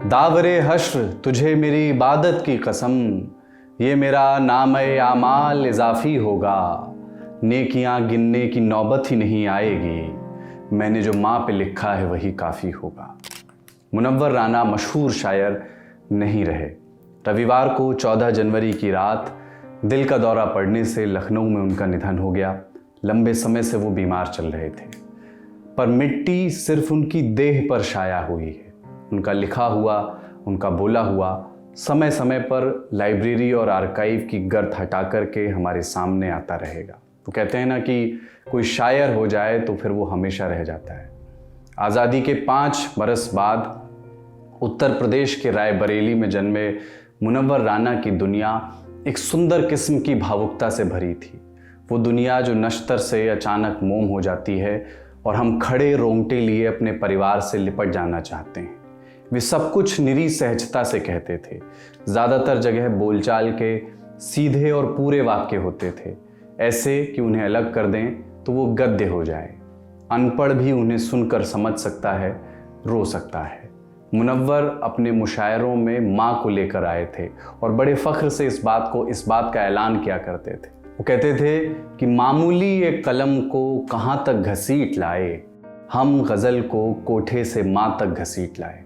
दावरे हश्र तुझे मेरी इबादत की कसम, ये मेरा नाम-ए आमाल इजाफी होगा, नेकियां गिनने की नौबत ही नहीं आएगी, मैंने जो माँ पे लिखा है वही काफ़ी होगा। मुनव्वर राना मशहूर शायर नहीं रहे। रविवार को 14 जनवरी की रात दिल का दौरा पड़ने से लखनऊ में उनका निधन हो गया। लंबे समय से वो बीमार चल रहे थे, पर मिट्टी सिर्फ उनकी देह पर छाया हुई है। उनका लिखा हुआ, उनका बोला हुआ समय समय पर लाइब्रेरी और आर्काइव की गर्द हटा कर के हमारे सामने आता रहेगा। वो कहते हैं ना कि कोई शायर हो जाए तो फिर वो हमेशा रह जाता है। आज़ादी के 5 बरस बाद उत्तर प्रदेश के रायबरेली में जन्मे मुनव्वर राना की दुनिया एक सुंदर किस्म की भावुकता से भरी थी। वो दुनिया जो नश्तर से अचानक मोम हो जाती है और हम खड़े रोंगटे लिए अपने परिवार से लिपट जाना चाहते हैं। वे सब कुछ निरी सहजता से कहते थे। ज़्यादातर जगह बोलचाल के सीधे और पूरे वाक्य होते थे, ऐसे कि उन्हें अलग कर दें तो वो गद्य हो जाए। अनपढ़ भी उन्हें सुनकर समझ सकता है, रो सकता है। मुनव्वर अपने मुशायरों में माँ को लेकर आए थे और बड़े फ़ख्र से इस बात का ऐलान किया करते थे। वो कहते थे कि मामूली एक कलम को कहाँ तक घसीट लाए, हम गज़ल को कोठे से माँ तक घसीट लाए।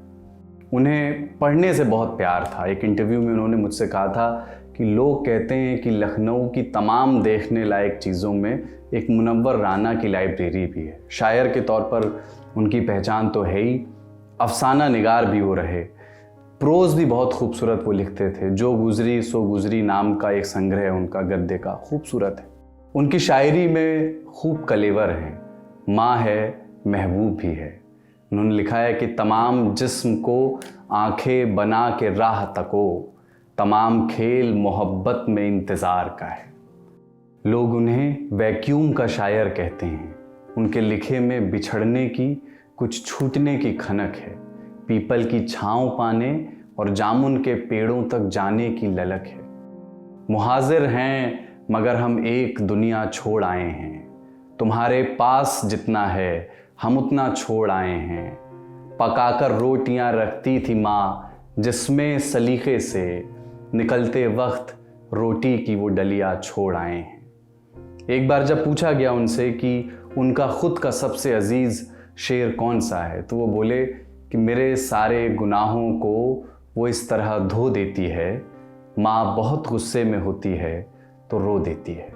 उन्हें पढ़ने से बहुत प्यार था। एक इंटरव्यू में उन्होंने मुझसे कहा था कि लोग कहते हैं कि लखनऊ की तमाम देखने लायक चीज़ों में एक मुनव्वर राना की लाइब्रेरी भी है। शायर के तौर पर उनकी पहचान तो है ही, अफसाना निगार भी वो रहे। प्रोज़ भी बहुत खूबसूरत वो लिखते थे। जो गुज़री सो गुज़री नाम का एक संग्रह है उनका गद्य का, खूबसूरत है। उनकी शायरी में खूब कलेवर हैं। माँ है, महबूब भी है। उन्होंने लिखा है कि तमाम जिस्म को आंखें बना के राह तको, तमाम खेल मोहब्बत में इंतज़ार का है। लोग उन्हें वैक्यूम का शायर कहते हैं। उनके लिखे में बिछड़ने की, कुछ छूटने की खनक है। पीपल की छाँव पाने और जामुन के पेड़ों तक जाने की ललक है। मुहाजिर हैं मगर हम एक दुनिया छोड़ आए हैं, तुम्हारे पास जितना है हम उतना छोड़ आए हैं। पकाकर रोटियां रखती थी माँ जिसमें सलीके से, निकलते वक्त रोटी की वो डलिया छोड़ आए हैं। एक बार जब पूछा गया उनसे कि उनका खुद का सबसे अजीज़ शेर कौन सा है, तो वो बोले कि मेरे सारे गुनाहों को वो इस तरह धो देती है, माँ बहुत गुस्से में होती है तो रो देती है।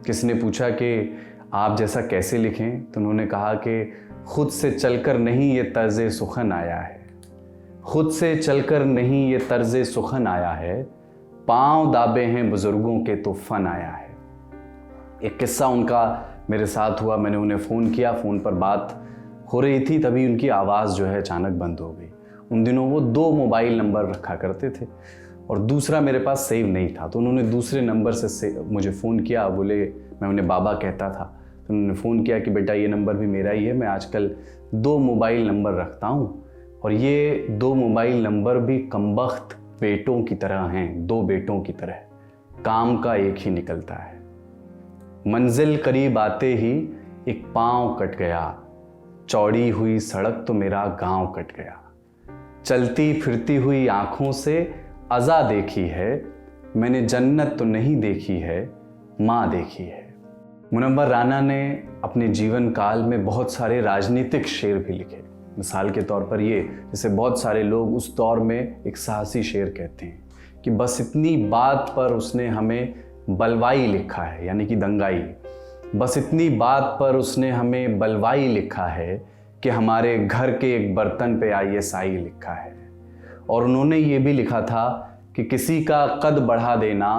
किसने पूछा कि आप जैसा कैसे लिखें, तो उन्होंने कहा कि खुद से चलकर नहीं ये तर्ज़ सुखन आया है, खुद से चलकर नहीं ये तर्ज़ सुखन आया है, पाँव दाबे हैं बुज़ुर्गों के तो फन आया है। एक किस्सा उनका मेरे साथ हुआ। मैंने उन्हें फ़ोन किया, फ़ोन पर बात हो रही थी, तभी उनकी आवाज़ जो है अचानक बंद हो गई। उन दिनों वो 2 मोबाइल नंबर रखा करते थे और दूसरा मेरे पास सेव नहीं था, तो उन्होंने दूसरे नंबर से मुझे फ़ोन किया। बोले, मैं उन्हें बाबा कहता था, तो उन्होंने फ़ोन किया कि बेटा ये नंबर भी मेरा ही है, मैं आजकल 2 मोबाइल नंबर रखता हूँ और ये 2 मोबाइल नंबर भी कमबख्त बेटों की तरह हैं, 2 बेटों की तरह, काम का एक ही निकलता है। मंजिल करीब आते ही एक पाँव कट गया, चौड़ी हुई सड़क तो मेरा गांव कट गया। चलती फिरती हुई आँखों से अज़ा देखी है, मैंने जन्नत तो नहीं देखी है, माँ देखी है। मुनव्वर राना ने अपने जीवन काल में बहुत सारे राजनीतिक शेर भी लिखे। मिसाल के तौर पर ये, जैसे बहुत सारे लोग उस दौर में एक साहसी शेर कहते हैं कि बस इतनी बात पर उसने हमें बलवाई लिखा है, यानी कि दंगाई। बस इतनी बात पर उसने हमें बलवाई लिखा है कि हमारे घर के एक बर्तन पे ISI लिखा है। और उन्होंने ये भी लिखा था कि किसी का कद बढ़ा देना,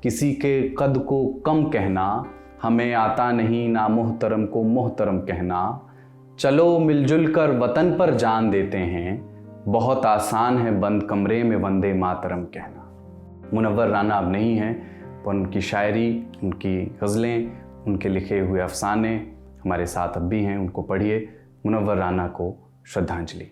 किसी के कद को कम कहना, हमें आता नहीं ना मोहतरम को मोहतरम कहना। चलो मिलजुल कर वतन पर जान देते हैं, बहुत आसान है बंद कमरे में वंदे मातरम कहना। मुनव्वर राना अब नहीं हैं, पर उनकी शायरी, उनकी गज़लें, उनके लिखे हुए अफसाने हमारे साथ अब भी हैं। उनको पढ़िए। मुनव्वर राना को श्रद्धांजलि।